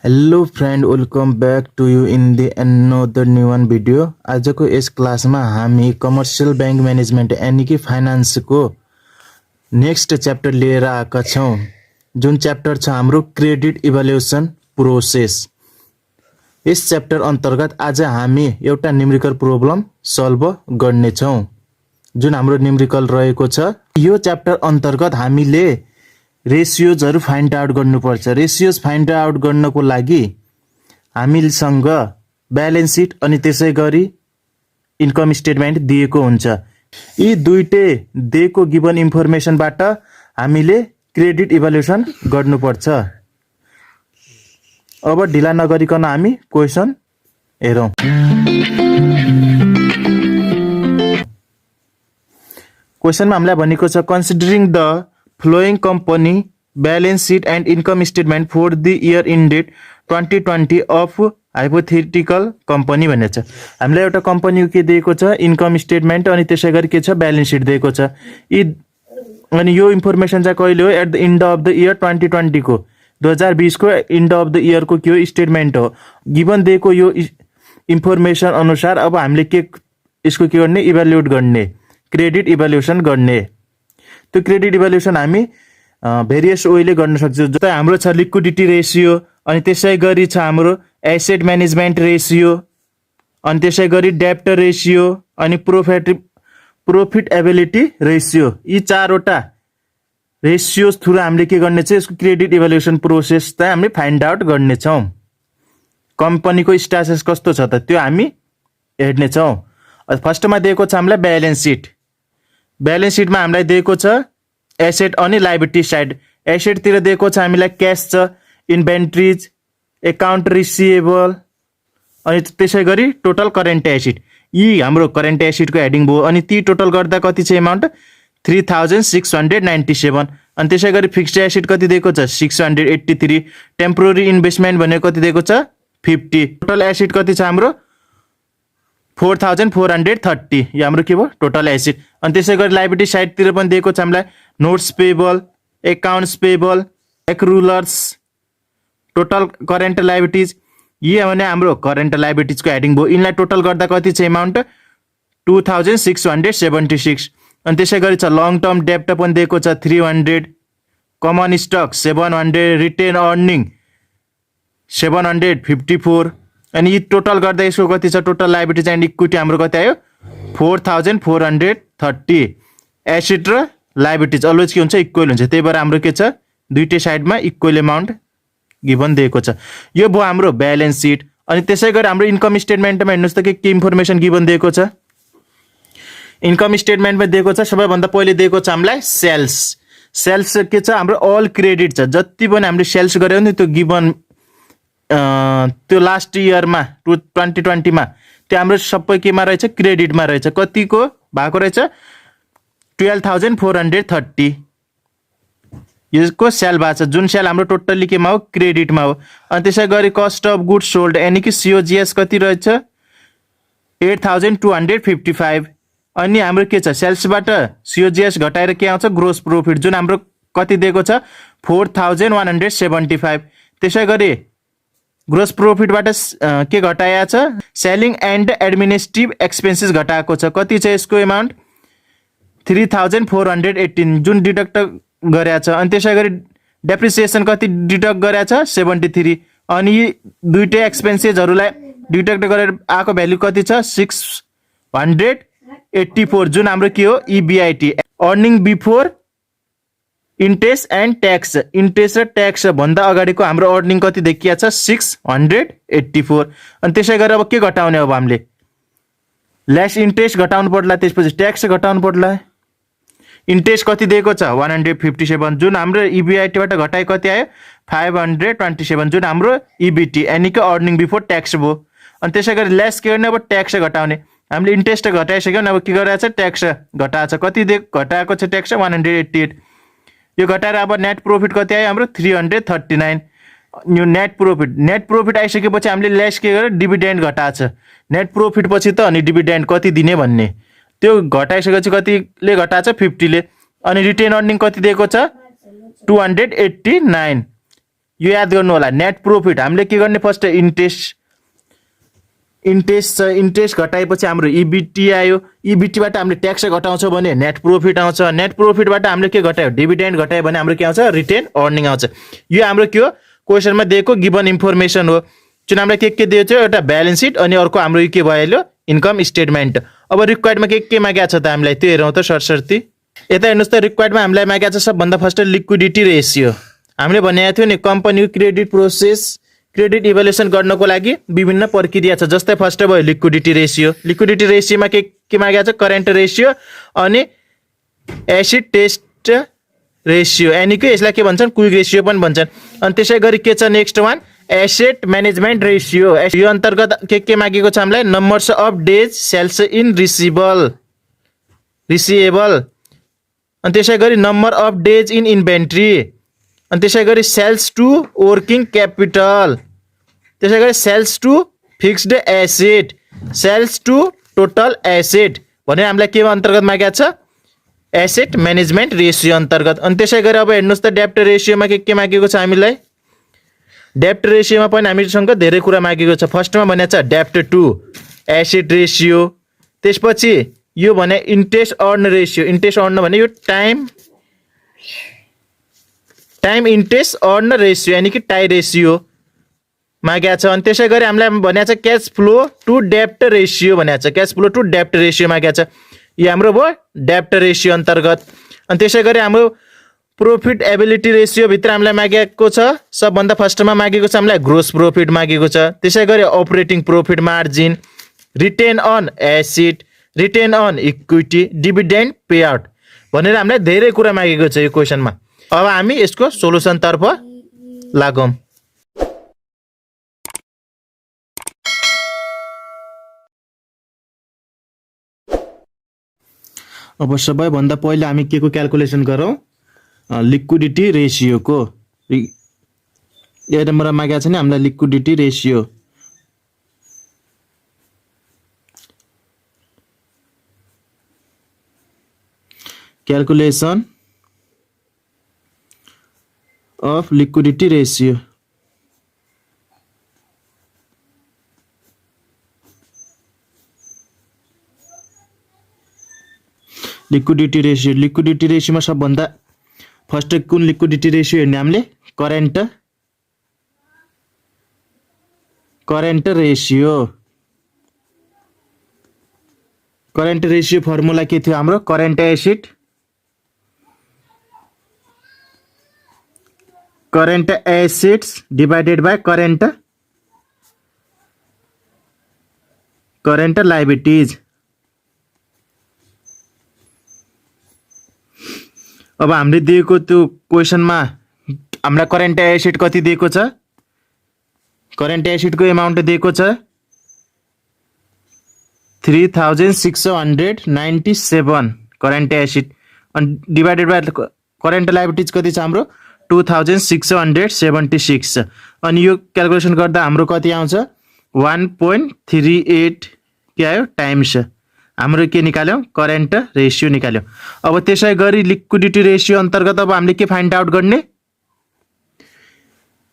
Hello friend, welcome back to you in the another new one video. आजको यस क्लासमा हामी कमर्शियल बैंक मैनेजमेंट यानी कि फाइनान्सको नेक्स्ट च्याप्टर लिएर आएका छौं। जुन च्याप्टर छ हाम्रो क्रेडिट इभ्यालुएसन प्रोसेस। यस च्याप्टर अन्तर्गत आज हामी एउटा न्युमेरिकल प्रब्लम सल्भ गर्ने छौं। जुन हाम्रो न्युमेरिकल रहेको छ, यो च्याप्टर अन्तर्गत हामीले रेसियोजहरु फाइन्ड आउट गर्नुपर्छ। रेसियोज फाइन्ड आउट गर्नको लागि हामीसँग ब्यालेन्स सिट अनि त्यसैगरी इन्कम स्टेटमेन्ट दिएको हुन्छ। यी दुईटै दिएको गिवन इन्फर्मेसनबाट हामीले क्रेडिट इभ्यालुएसन गर्नुपर्छ। अब ढिला नगरिकन हामी क्वेशन हेरौं। क्वेशनमा हामीलाई भनेको छ considering the flowing company balance sheet and income statement for the year ended 2020 of hypothetical company भनेको छ। हामीलाई एउटा कम्पनीको के दिएको छ, इन्कम स्टेटमेन्ट अनि त्यसैगरी के छ, ब्यालेन्स सिट दिएको छ। अनि यो इन्फर्मेसन चाहिँ कहिले हो, at the end of the year 2020 को 2020 को एन्ड अफ द इयर को के हो, स्टेटमेन्ट हो। गिवन दिएको यो इन्फर्मेसन अनुसार अब हामीले के यसको के गर्ने, इभ्यालुएट गर्ने, क्रेडिट इभ्यालुएसन गर्ने। त्यो क्रेडिट इभ्यालुएसन हामी भेरियस वेले गर्न सक्छौँ। जस्तै हाम्रो छ लिक्विडिटी रेसियो, अनि त्यसैगरी छ हाम्रो एसेट म्यानेजमेन्ट रेसियो, अनि त्यसैगरी डेब्ट रेसियो, अनि प्रॉफिटेबिलिटी रेसियो। यी चारवटा रेसियोज थ्रु हामीले के गर्ने छ, यसको क्रेडिट इभ्यालुएसन प्रोसेस चाहिँ हामीले फाइन्ड आउट गर्ने छौं। कम्पनीको स्ट्याटस कस्तो छ त त्यो हामी हेर्ने छौं। फर्स्टमा दिएको छ हामीलाई ब्यालेन्स सिट। ब्यालेन्स सिटमा हामीलाई दिएको छ एसेट अनि लायबिलिटी साइड। एसेट तिर दिएको छ हामीलाई क्याश छ, इन्भेन्ट्रीज, अकाउन्ट रिसिभेबल, अनि त्यसैगरी टोटल करेन्ट एसेट। यी हाम्रो करेन्ट एसेटको हेडिङ भयो। अनि ती टोटल गर्दा कति छ अमाउन्ट, 3697। अनि त्यसैगरी फिक्स्ड एसेट कति दिएको छ, 683। टेम्पोररी इन्भेस्टमेन्ट भनेको कति दिएको छ, 50। टोटल एसेट कति छ हाम्रो, 4430। यो हाम्रो के भयो, टोटल एसेट। अनि त्यसैगरी लायबिलिटी साइडतिर पनि दिएको छ हामीलाई notes payable, accounts payable, accruals, total current liabilities. यी भने हाम्रो करेन्ट लायबिलिटीजको हेडिङ भयो। यिनलाई टोटल गर्दा कति छ अमाउन्ट, 2676। अनि त्यसैगरी छ लङ टर्म डेब्ट पनि दिएको छ 300, कमन स्टक 700, रिटेन अर्निङ 754। अनि यी टोटल गर्दा यसको कति छ, टोटल लायबिलिटीज एन्ड इक्विटी हाम्रो कति आयो, 4430। एसेट र लायबिलिटीज अलवेज के हुन्छ, इक्वल हुन्छ। त्यही भएर हाम्रो के छ, दुईटै साइडमा इक्वल अमाउन्ट गिवन दिएको छ। यो भयो हाम्रो ब्यालेन्स सिट। अनि त्यसैगरी हाम्रो इन्कम स्टेटमेन्टमा हेर्नुस् त के इन्फर्मेसन गिवन दिएको छ। इन्कम स्टेटमेन्टमा दिएको छ सबैभन्दा पहिले दिएको छ हामीलाई सेल्स। सेल्स के छ, हाम्रो अल क्रेडिट छ। जति पनि हामीले सेल्स गर्यौं नि त्यो गिवन त्यो लास्ट इयरमा 2020 मा त्यो हाम्रो सबै केमा रहेछ, क्रेडिटमा रहेछ। कतिको भएको रहेछ, 12430। यसको सेल भएको छ, जुन सेल हाम्रो टोटल्ली केमा हो, क्रेडिटमा हो। अनि त्यसैगरी कस्ट अफ गुड्स सोल्ड यानी कि सीओजीएस कति रहेछ, 8255। अनि हाम्रो के छ, सेल्सबाट सीओजीएस घटाएर के आउँछ, ग्रोस प्रॉफिट, जुन हाम्रो कति दिएको छ, 4175। त्यसैगरी ग्रोस प्रॉफिटबाट के घटाएको छ, सेलिङ एन्ड एडमिनिस्ट्रेटिभ एक्सपेन्सेस घटाएको छ। कति छ यसको अमाउन्ट, 3418, जुन डिडक्ट गरेको छ। अनि त्यसैगरी डेप्रिसिएसन कति डिडक्ट गरेको छ, 73। अनि यी दुईटै एक्सपेन्सेसहरुलाई डिडक्ट गरेर आएको भ्यालु कति छ, 684, जुन हाम्रो के हो, EBIT, earning before interest and tax. Interest र ट्याक्स भन्दा अगाडिको हाम्रो अर्निङ कति देखिया छ, 684। अनि त्यसैगरी अब के घटाउने, अब हामीले लेस इन्ट्रेस्ट घटाउनु पर्ला, त्यसपछि ट्याक्स घटाउनु पर्ला। इन्ट्रेस्ट कति दिएको छ, 157, जुन हाम्रो इबिआइटीबाट घटाए कति आयो, 527, जुन हाम्रो इबिटी यानी कि अर्निङ बिफोर ट्याक्स भयो। अनि त्यसैगरी लेस के गर्ने, अब ट्याक्स घटाउने। हामीले इन्ट्रेस्ट घटाइसक्यौँ, अब के गरिरहेको छ, ट्याक्स घटाएको छ। कति घटाएको छ ट्याक्स, 188। यो घटाएर अब नेट प्रॉफिट कति आयो हाम्रो, 339। यो नेट प्रॉफिट आइसकेपछि हामीले लेस के गर्यो, डिभिडेन्ड घटाएको छ। नेट प्रॉफिट पछि त अनि डिभिडेन्ड कति दिने भन्ने, त्यो घटाइसकेपछि कतिले घटाएको छ, 50 ले। अनि रिटेन अर्निङ कति दिएको छ, 289। यो याद गर्नु होला। नेट प्रॉफिट हामीले के गर्ने फर्स्ट इन्ट्रेस्ट घटाएपछि हाम्रो इबिटी आयो। इबिटीबाट हामीले ट्याक्स घटाउँछौँ भने नेट प्रॉफिट आउँछ। नेट प्रॉफिटबाट हामीले के घटायो डिभिडेन्ड घटायो भने हाम्रो के आउँछ रिटेन अर्निङ आउँछ। यो हाम्रो के हो क्वेसनमा दिएको गिभन इन्फर्मेसन हो। जुन हामीलाई के दिएको छ एउटा ब्यालेन्स सिट अनि अर्को हाम्रो यो के भइहाल्यो इन्कम स्टेटमेन्ट। अब रिक्वायर्डमा के मागेको छ त हामीलाई त्यो हेरौँ त सरसर्ती। यता हेर्नुहोस् त रिक्वायर्डमा हामीलाई मागेको छ सबभन्दा फर्स्ट लिक्विडिटी रेसियो। हामीले भनेको थियो नि कम्पनीको क्रेडिट प्रोसेस क्रेडिट इभ्यालुएसन गर्नको लागि विभिन्न प्रक्रिया छ। जस्तै फर्स्ट भयो लिक्विडिटी रेसियो। लिक्विडिटी रेसियोमा के मागेको छ करेन्ट रेसियो अनि एसिड टेस्ट रेसियो यानी कि यसलाई के भन्छन् क्विक रेसियो पनि भन्छन्। अनि त्यसै गरी के छ next one asset management ratio. यो अन्तर्गत के मागेको छ हामीलाई numbers of days sales in receivable अनि त्यसै गरी number of days in inventory अनि त्यसै गरी सेल्स टु वर्किङ क्यापिटल त्यसै गरी sales to fixed asset sales to total asset भनेर हामीलाई के अन्तर्गत मागेको छ एसेट म्यानेजमेन्ट रेसियो अन्तर्गत। अनि त्यसै गरी अब हेर्नुहोस् त डेप्ट रेसियोमा के मागेको छ हामीलाई डेप्ट रेसियोमा पनि हामीसँग धेरै कुरा मागेको छ। फर्स्टमा भनेको छ डेप्ट टु एसेट रेसियो। त्यसपछि यो भने interest earn ratio. Interest earn भने यो टाइम इन्ट्रेस्ट अर्न रेसियो यानी कि टाई रेसियो मागेको छ। अनि त्यसै गरी हामीलाई भनेको छ क्यास फ्लो टु डेप्ट रेसियो भनेको छ। क्यास फ्लो टु डेप्ट रेसियो मागेको छ। यो हाम्रो भयो डेप्ट रेसियो अन्तर्गत। अनि त्यसै गरी हाम्रो प्रॉफिट एबिलिटी रेसियो भित्र हामीलाई मागेको छ सबभन्दा फर्स्टमा मागेको छ हामीलाई ग्रोस प्रॉफिट मागेको छ। त्यसै गरी operating profit margin return on asset return on equity dividend pay out भनेर हामीलाई धेरै कुरा मागेको छ यो क्वेसनमा। अब हामी यसको सोलुसनतर्फ लागौँ। अब सबैभन्दा पहिला हामी के को क्याल्कुलेसन गरौँ लिक्विडिटी रेसियोको। यो नम्बर मागेको छ नि हामीलाई liquidity ratio. Calculation of liquidity ratio. Liquidity रेसियोमा सबभन्दा फर्स्ट कुन लिक्विडिटी रेसियो हेर्ने हामीले current ratio. Current ratio formula के थियो हाम्रो current assets divided by current liabilities. अब हामीले दिएको त्यो क्वेसनमा हामीलाई करेन्ट एसेट कति दिएको छ करेन्ट एसेटको एमाउन्ट दिएको छ 3697 करेन्ट एसेट अनि डिवाइडेड बाय करेन्ट लायबिलिटीज कति छ हाम्रो 2676 अनि यो क्याल्कुलेसन गर्दा हाम्रो कति आउँछ 1.38 के आयो टाइम्स हाम्रो के निकाल्यौं करेन्ट रेसियो निकाल्यौं। अब त्यसै गरी लिक्विडिटी रेसियो अन्तर्गत अब हामीले के फाइन्ड आउट गर्ने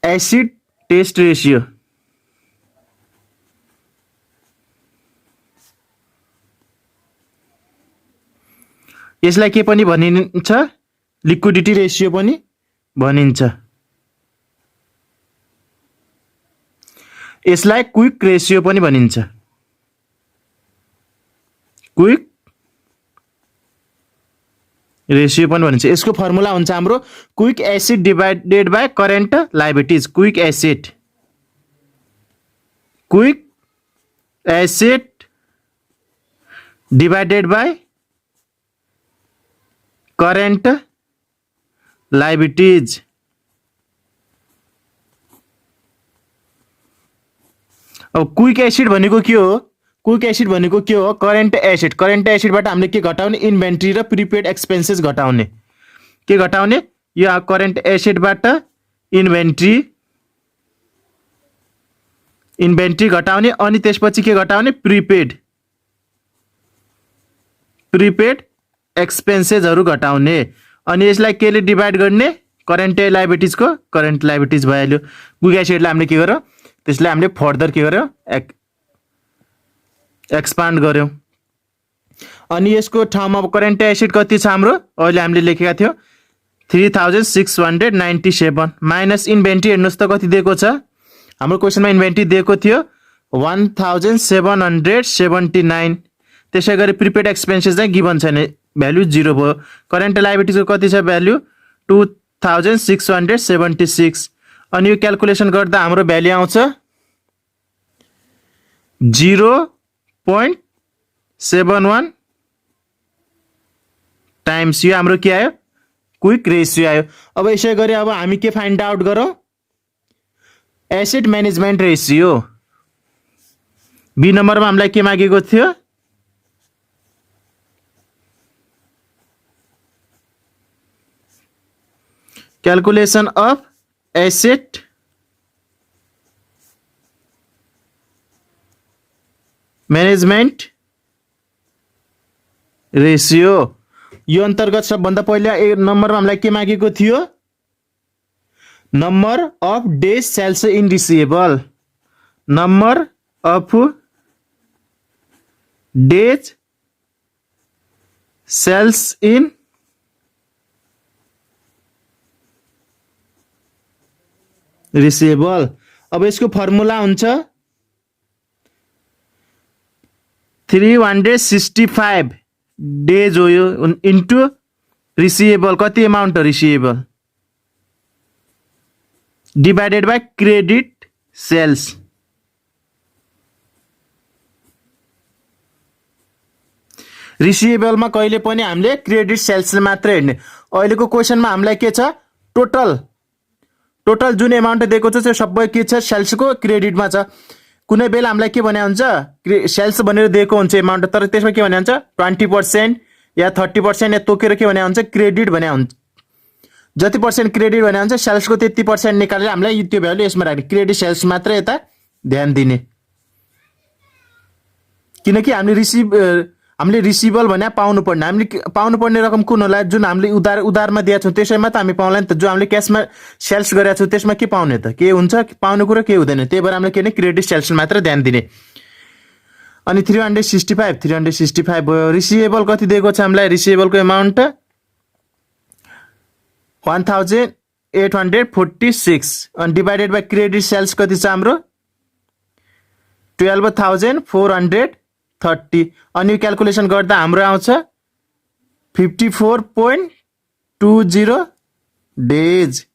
एसिड टेस्ट रेसियो। यसलाई के पनि भनिन्छ लिक्विडिटी रेसियो पनि भनिन्छ। यसलाई क्विक रेसियो पनि भनिन्छ। क्विक रेसियो पनि भनिन्छ। यसको फर्मुला हुन्छ हाम्रो quick acid divided by current liabilities. Quick acid divided by current liabilities. अब क्विक एसिड भनेको के हो करेन्ट एसिडबाट हामीले के घटाउने इन्भेन्ट्री र प्रिपेड एक्सपेन्सेस घटाउने। के घटाउने यो करेन्ट एसिडबाट इन्भेन्ट्री घटाउने अनि त्यसपछि के घटाउने प्रिपेड एक्सपेन्सेसहरु घटाउने अनि यसलाई केले डिवाइड गर्ने करेन्ट लाइबिलिटिजको करेन्ट लाइबिलिटिज भइहाल्यो। क्विक एसिडलाई हामीले के गर्यौँ, त्यसलाई हामीले फर्दर के गर्यौँ, एक्सपान्ड गर्यौँ। अनि यसको ठाउँमा अब करेन्ट एसिड कति छ हाम्रो, अहिले हामीले लेखेका थियौँ 3697 माइनस इन्भेन्ट्री हेर्नुहोस् त कति दिएको छ हाम्रो क्वेसनमा। इन्भेन्ट्री दिएको थियो 1779। त्यसै गरी प्रिपेड एक्सपेन्सेस चाहिँ गिभन छैन, भ्यालु 0 भयो। करेन्ट लाइबिलिटिजको कति छ भ्यालु 2676। अनि यो क्यालकुलेसन गर्दा हाम्रो भ्यालु आउँछ 0.71 टाइम्स। यो हाम्रो के आयो, क्विक रेसियो आयो। अब यसै गरी अब हामी के फाइन्ड आउट गरौँ, एसेट म्यानेजमेन्ट रेसियो। बी नम्बरमा हामीलाई के मागेको थियो, calculation of asset management ratio. यो अन्तर्गत सबभन्दा पहिला एक नम्बरमा हामीलाई के मागेको थियो, number of days sales in receivable. Number of days sales in receivable. अब यसको फर्मुला हुन्छ 365 डेज हो यो इन्टु रिसिएबल, कति अमाउन्ट हो receivable, divided by credit sales. रिसिएबलमा कहिले पनि हामीले क्रेडिट सेल्स मात्रै हेर्ने। अहिलेको क्वेसनमा हामीलाई के छ, टोटल जुन एमाउन्ट दिएको छ त्यो सबै के छ, सेल्सको क्रेडिटमा छ। कुनै बेला हामीलाई के भने हुन्छ, सेल्स भनेर दिएको हुन्छ एमाउन्ट, तर त्यसमा के भने हुन्छ 20% या 30% या तोकेर के भने हुन्छ, क्रेडिट भने हुन्छ। जति पर्सेन्ट क्रेडिट भने हुन्छ सेल्सको त्यति पर्सेन्ट निकालेर हामीलाई त्यो भ्यालु यसमा राख्ने, क्रेडिट सेल्स मात्र यता ध्यान दिने। किनकि हामीले रिसिभल भने पाउनुपर्ने, हामीले पाउनुपर्ने रकम कुन होला, जुन हामीले उधारमा दिएका छौँ त्यसैमा त हामी पाउँला नि त। जो हामीले क्यासमा सेल्स गरेका छौँ त्यसमा के पाउने त, के हुन्छ पाउने कुरो के हुँदैन। त्यही भएर हामीले के भने क्रेडिट सेल्स मात्र ध्यान दिने। अनि 365 भयो। रिसिएबल कति दिएको छ हामीलाई, रिसिएबलको एमाउन्ट 1846 अनि डिभाइडेड बाई क्रेडिट सेल्स कति छ हाम्रो 12430। अनि यो क्यालकुलेसन गर्दा हाम्रो आउँछ 54.20 डेज,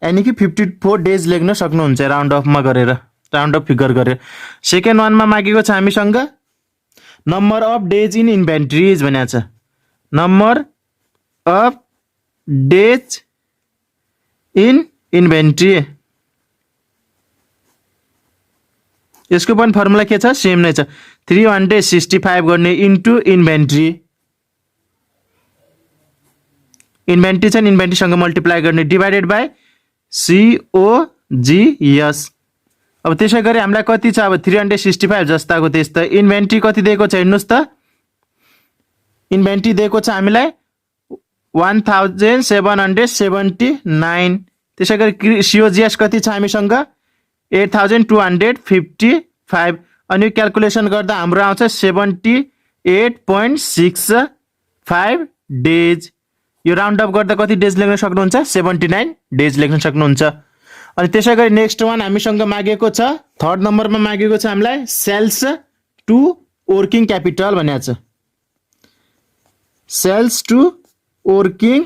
यानि कि 54 डेज लेख्न सक्नुहुन्छ राउन्ड अफमा गरेर, राउन्ड अफ फिगर गरेर। सेकेन्ड वानमा मागेको छ हामीसँग नम्बर अफ डेज इन इन्भेन्ट्रिज भनेको छ। Number of days in inventory, यसको पनि फर्मुला के छ, सेम नै छ। 365 गर्ने इन्टु इन्भेन्ट्री, इन्भेन्ट्री छ नि, इन्भेन्ट्रीसँग मल्टिप्लाई गर्ने डिभाइडेड बाई COGS। अब त्यसै गरी हामीलाई कति छ, अब 365 जस्ताको त्यस्तै। इन्भेन्ट्री कति दिएको छ हेर्नुहोस् त, इन्भेन्ट्री दिएको छ हामीलाई 1779। त्यसै गरी COGS कति छ हामीसँग 8255। अनि क्यालकुलेसन गर्दा हाम्रो आउँछ 78.65 डेज। यो राउन्ड अप गर्दा कति डेज लेख्न सक्नुहुन्छ, 79 डेज लेख्न सक्नुहुन्छ। अनि त्यसै गरी नेक्स्ट वान हामीसँग मागेको छ, थर्ड नम्बरमा मागेको छ हामीलाई सेल्स टु वर्किङ क्यापिटल भनेको छ। सेल्स टु वर्किङ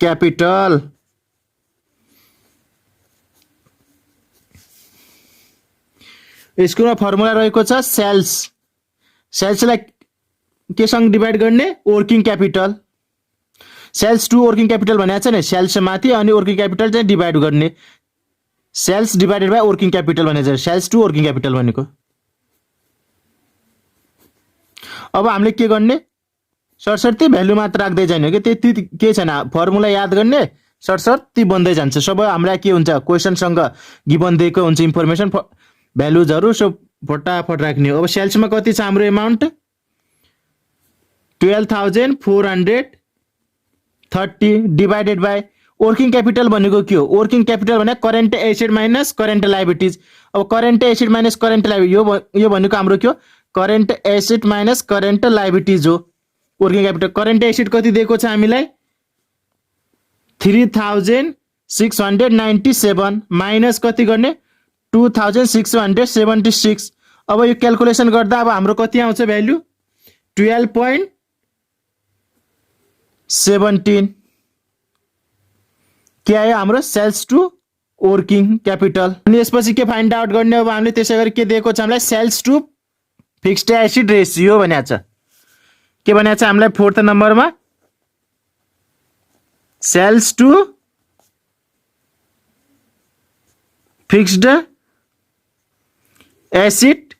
क्यापिटल, यसको फर्मुला रहेको छ सेल्सलाई केसँग डिभाइड गर्ने, working capital. Sales to working capital भनेको छ नि, सेल्स माथि अनि वर्किङ क्यापिटल चाहिँ डिभाइड गर्ने, sales divided by working capital भनेको छ, सेल्स टु वर्किङ क्यापिटल भनेको। अब हामीले के गर्ने, सरसर्ती भ्यालु मात्र राख्दै जाने हो कि, त्यति के छैन, फर्मुला याद गर्ने सरसर्ती बन्दै जान्छ। सबै हामीलाई के हुन्छ, क्वेसनसँग गिभन दिएको हुन्छ इन्फर्मेसन भ्यालुजहरू सो फटाफट राख्ने हो। अब सेल्समा कति छ हाम्रो amount 12,430 divided by working capital भनेको के हो? वर्किङ क्यापिटल भने current asset minus current liabilities. अब current asset minus current liability यो भनेको हाम्रो के हो? Current asset minus current liabilities हो वर्किङ क्यापिटल। करेन्ट एसेट कति दिएको छ हामीलाई? 3697 माइनस कति गर्ने? 2676। अब यो क्याल्कुलेसन गर्दा अब हाम्रो कति आउँछ भ्यालु? 12.17 के आयो हाम्रो? Sales to working capital. अनि यसपछि के फाइन्ड आउट गर्ने? अब हामीले त्यसै गरी के दिएको छ हामीलाई? Sales to fixed asset ratio भनेको छ। के भनेको छ हामीलाई 4th नम्बरमा? Sales to fixed asset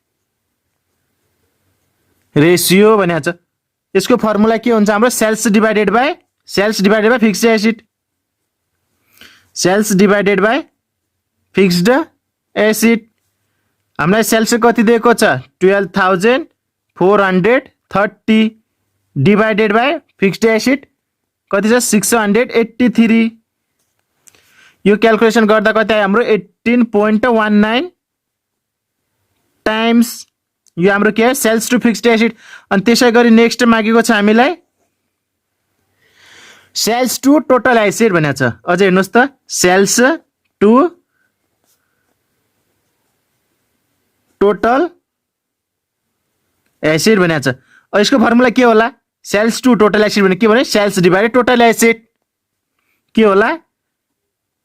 ratio भनेको छ। यसको फर्मुला के हुन्छ हाम्रो? Sales divided by fixed asset. Sales divided by fixed asset. हामीलाई सेल्स कति दिएको छ? 12,430 डिभाइडेड बाई फिक्स्ड एसेट कति छ? 683। यो क्याल्कुलेसन गर्दा कति आयो हाम्रो? 18.19 टाइम्स यो हाम्रो के हो? Sales to fixed asset. अनि त्यसै गरी नेक्स्ट मागेको छ हामीलाई सेल्स टु टोटल एसेट भनेको छ। अझै हेर्नुहोस् त, सेल्स टु टोटल एसेट भनेको छ। यसको फर्मुला के होला? सेल्स टु टोटल एसेट भने के भने? Sales divided total asset. के होला?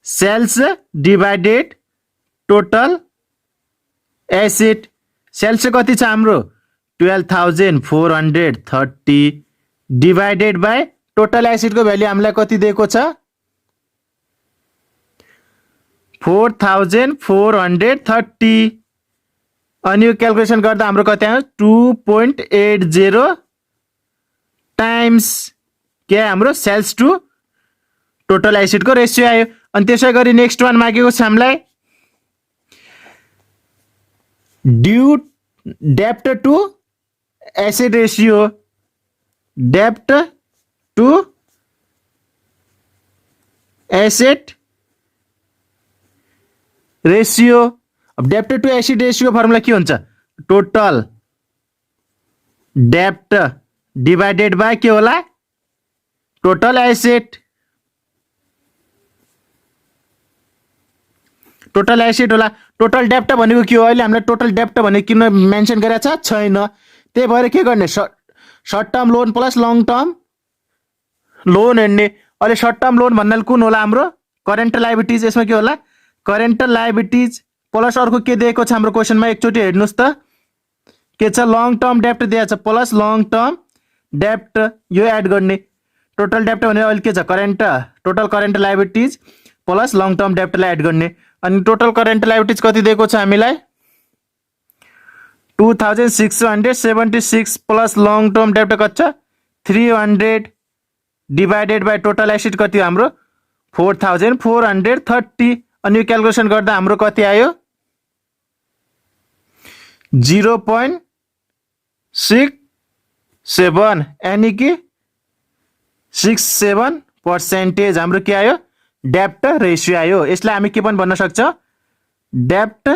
Sales divided total asset. Sales कति छ हाम्रो? 12,430 डिभाइडेड बाई टोटल एसेटको भ्यालु हामीलाई कति दिएको छ? 4,430। अनि यो क्याल्कुलेसन गर्दा हाम्रो कति आयो? 2.80 टाइम्स के हाम्रो? सेल्स टु टोटल एसेटको रेसियो आयो। अनि त्यसै गरी नेक्स्ट वान मागेको छ हामीलाई ड्यू डेप्ट टु एसेट रेसियो। डेप्ट टु एसेट रेसियो। अब डेप्ट टु एसेट रेसियो फर्मुला के हुन्छ? टोटल डेप्ट डिभाइडेड बाई के होला? Total asset. टोटल एसेट होला। टोटल डेप्ट भनेको के हो? अहिले हामीलाई टोटल डेप्ट भनेको किन मेन्सन गरेको छैन। त्यही भएर के गर्ने? Short term loan plus long term loan हेर्ने। अहिले सर्ट टर्म लोन भन्नाले कुन होला? हाम्रो करेन्ट लायबिलिटिज। यसमा के होला? करेन्ट लायबिलिटिज प्लस अर्को के दिएको छ हाम्रो क्वेसनमा? एकचोटि हेर्नुहोस् त के छ? लङ टर्म डेप्ट दिएको छ प्लस लङ टर्म डेप्ट। यो एड गर्ने। टोटल डेप्ट भने अहिले के छ? Total current liabilities plus long term डेप्टलाई एड गर्ने। अनि टोटल करेन्ट लायबिलिटिज कति दिएको छ हामीलाई? 2,676 प्लस लङ टर्म डेप्ट कति छ? 300 डिभाइडेड बाई टोटल एसेट कति हाम्रो? 4,430। अनि यो क्याल्कुलेसन गर्दा हाम्रो कति आयो? 0.67 यानी कि 67% हाम्रो के आयो? डेप्ट रेसियो आयो। यसलाई हामी के पनि भन्न सक्छौँ? डेप्ट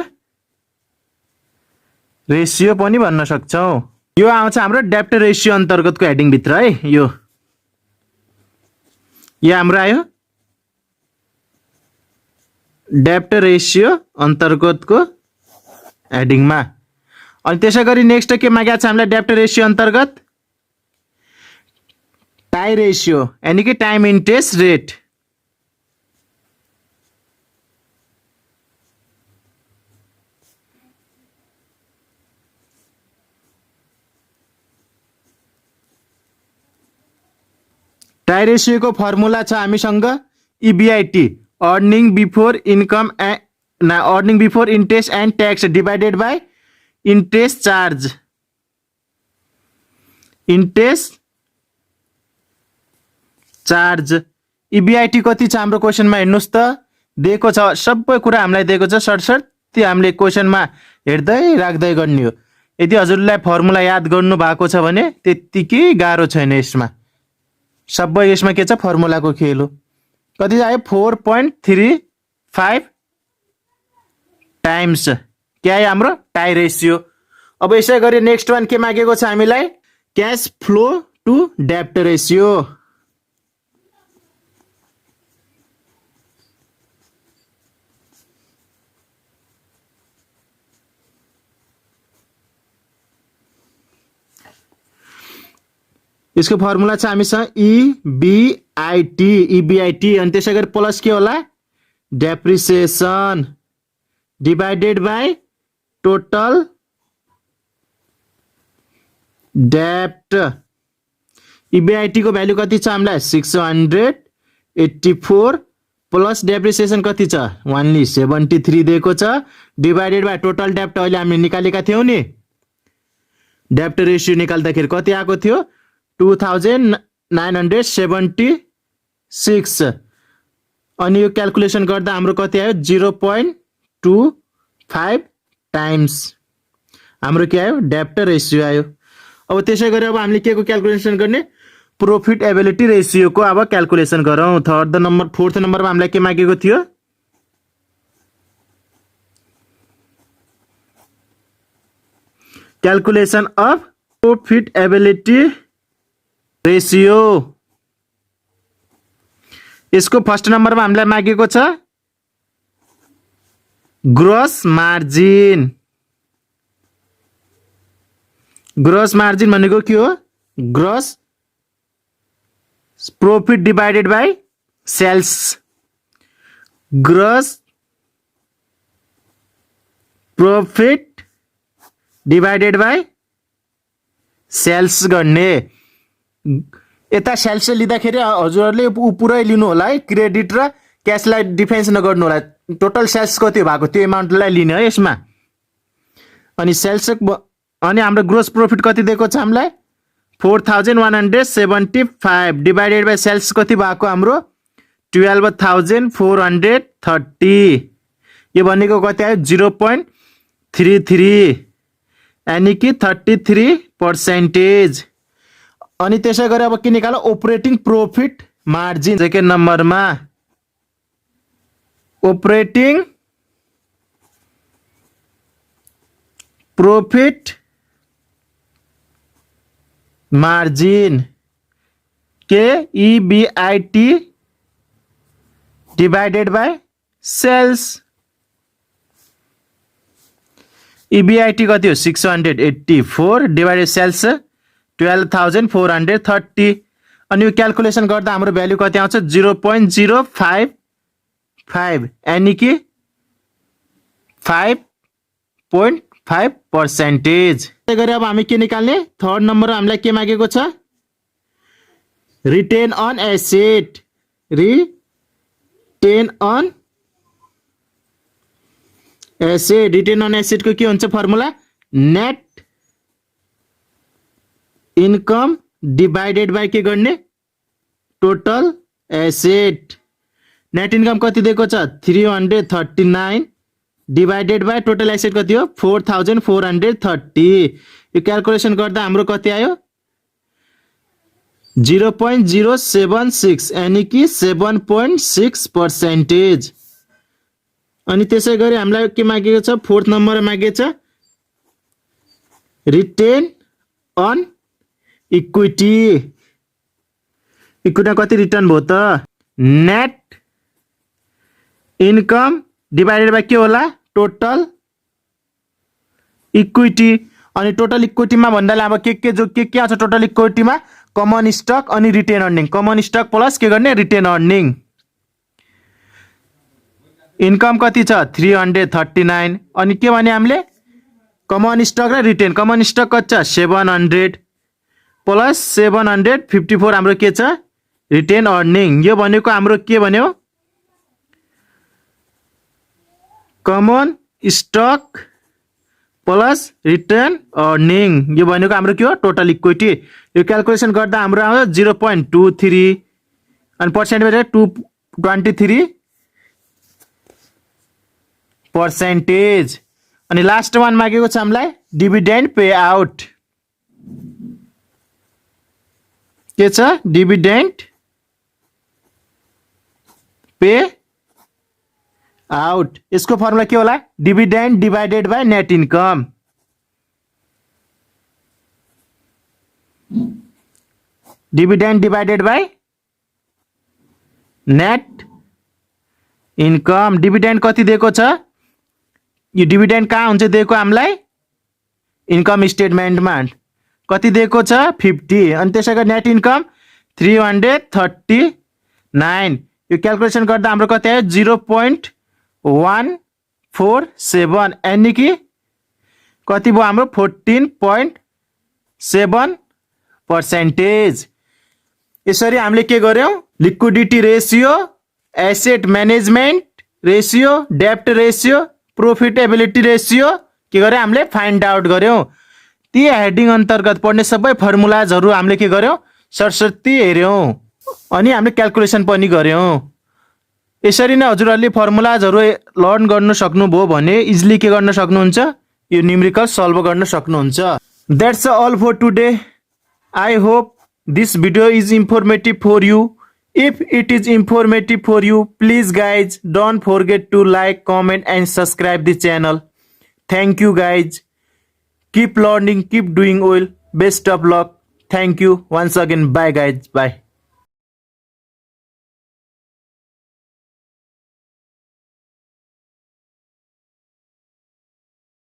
रेसियो पनि भन्न सक्छौँ। यो आउँछ हाम्रो डेप्ट रेसियो अन्तर्गतको हेडिङ भित्र है। यो हाम्रो आयो डेप्ट रेसियो अन्तर्गतको हेडिङमा। अनि त्यसै गरी नेक्स्ट के मागेको छ हामीलाई डेप्ट रेसियो अन्तर्गत? टाई रेसियो यानी कि टाइम इन्ट्रेस्ट रेट। टाई रेसियोको फर्मुला छ हामीसँग EBIT earning before income earning before interest and tax divided by interest charge. Interest charge EBIT कति छ हाम्रो क्वेसनमा? हेर्नुहोस् त दिएको छ, सबै कुरा हामीलाई दिएको छ। सर्टसर्ट त्यो हामीले क्वेसनमा हेर्दै राख्दै गर्ने हो। यदि हजुरलाई फर्मुला याद गर्नु भएको छ भने त्यतिकै गाह्रो छैन। यसमा सबै यसमा के छ? फर्मुलाको खेल हो। कति आयो 4.35 टाइम्स के आयो हाम्रो टाई रेसियो। अब यसै गरी नेक्स्ट वान के मागेको छ हामीलाई क्याश फ्लो टु डेब्ट रेसियो। यसको फर्मुला छ हामीसँग EBIT अनि त्यसै गरी प्लस के होला डेप्रिसिएसन डिवाइडेड बाई टोटल डेप्ट। EBIT को भ्यालु कति छ हामीलाई 684 प्लस डेप्रिसिएसन कति छ ओन्ली 73 दिएको छ डिवाइडेड बाई टोटल डेप्ट अहिले हामीले निकालेका थियौं नि डेप्ट रेशियो निकाल्दाखेरि कति आएको थियो 2976 अनि यो क्याल्कुलेसन गर्दा हाम्रो कति आयो 0.25 टाइम्स हाम्रो के आयो डेप्ट रेशियो आयो। अब त्यसै गरी अब हामीले के को क्याल्कुलेसन गर्ने प्रॉफिटेबिलिटी रेशियो को अब क्याल्कुलेसन गरौँ। फोर्थ नम्बरमा हामीलाई के मागेको थियो क्याल्कुलेसन अफ प्रॉफिटेबिलिटी रेशियो। यसको फर्स्ट नम्बरमा हामीलाई मागेको छ ग्रोस मार्जिन। ग्रोस मार्जिन भनेको के हो gross profit divided by sales. Gross profit divided by sales गर्ने। यता सेल्स लिँदाखेरि हजुरहरूले पुरै लिनु होला है क्रेडिट र क्याशलाई डिफरेन्स नगर्नु होला टोटल सेल्स कति भएको त्यो अमाउन्टलाई लिने है यसमा। अनि सेल्स अनि हाम्रो ग्रोस प्रॉफिट कति दिएको छ हामीलाई 4175 डिवाइडेड बाई सेल्स कति भएको हाम्रो 12430। यो भनेको कति आयो 0.33 यानी कि 33%। अनि त्यसै गरी अब के निकाल्नु अपरेटिङ प्रॉफिट मार्जिन सेकेन्ड नम्बरमा अपरेटिङ प्रॉफिट मार्जिन के EBIT divided by sales. EBIT कति हो 684 डिवाइडेड सेल्स 12430 अनि यो क्याल्कुलेसन गर्दा हाम्रो भ्यालु कति आउँछ 0.055 यानी कि 5.5%। त्यसै गरी अब हामी के निकाल्ने थर्ड नम्बरमा हामीलाई के मागेको छ return on asset. Return on asset को के हुन्छ formula net income divided by के गर्ने टोटल एसेट। नेट इनकम कति दिएको छ 339 डिवाइडेड बाई टोटल एसेट कति हो 4430। यो क्याल्कुलेसन गर्दा हाम्रो कति आयो 0.076 यानी कि 7.6%। अनि त्यसै गरी हामीलाई के मागेको छ फोर्थ नम्बर मागेको छ रिटेन अन इक्विटी। इक्विटी कति रिटर्न भयो त नेट इनकम डिवाइडेड बाई के होला टोटल इक्विटी। अनि टोटल इक्विटीमा भन्दाले अब के आउँछ टोटल इक्विटीमा कमन स्टक अनि retained earning common stock plus के गर्ने रिटेन अर्निङ। इनकम कति छ 339 अनि के भने हामीले कमन स्टक र रिटेन कमन स्टक कति छ 700 प्लस 754 हाम्रो के छ रिटेन अर्निङ। यो भनेको हाम्रो के भन्यो common stock plus retain earning. यो भनेको हाम्रो के हो टोटल इक्विटी। यो क्याल्कुलेसन गर्दा हाम्रो आउँछ 0.23 अनि पर्सेन्टेज 23%। अनि लास्ट वान मागेको छ हामीलाई डिभिडेन्ड पे आउट। के छ डिभिडेन्ड पे आउट। यसको फर्मुला के होला? Dividend divided by net income. Dividend divided by net income. Dividend कति दिएको छ? यो डिभिडेन्ड कहाँ हुन्छ दिएको हामीलाई? इन्कम स्टेटमेन्टमा। कति दिएको छ? 50। अनि त्यसैको नेट इन्कम 339। यो क्यालकुलेसन गर्दा हाम्रो कति आयो? 0.147 यानि कि कति भयो हाम्रो? 14.7%। यसरी हामीले के गर्यौं? Liquidity ratio, asset management ratio, डेप्ट रेसियो, प्रोफिटेबिलिटी रेसियो के गर्यौं? हामीले फाइन्ड आउट गर्यौं। ती हेडिङ अन्तर्गत पढ्ने सबै फर्मुलाजहरू हामीले के गर्यौं? सरसर्ती हेर्यौं अनि हामीले क्यालकुलेसन पनि गर्यौं। यसरी नै हजुरहरूले फर्मुलाजहरू लर्न गर्न सक्नुभयो भने इजिली के गर्न सक्नुहुन्छ? यो न्यूमेरिकल सल्भ गर्न सक्नुहुन्छ। That's all for today. I hope this video is informative for you. If it is informative for you, please guys don't forget to like, comment and subscribe the channel. Thank you guys. Keep learning, keep doing well. Best of luck. Thank you once again. Bye guys. Bye.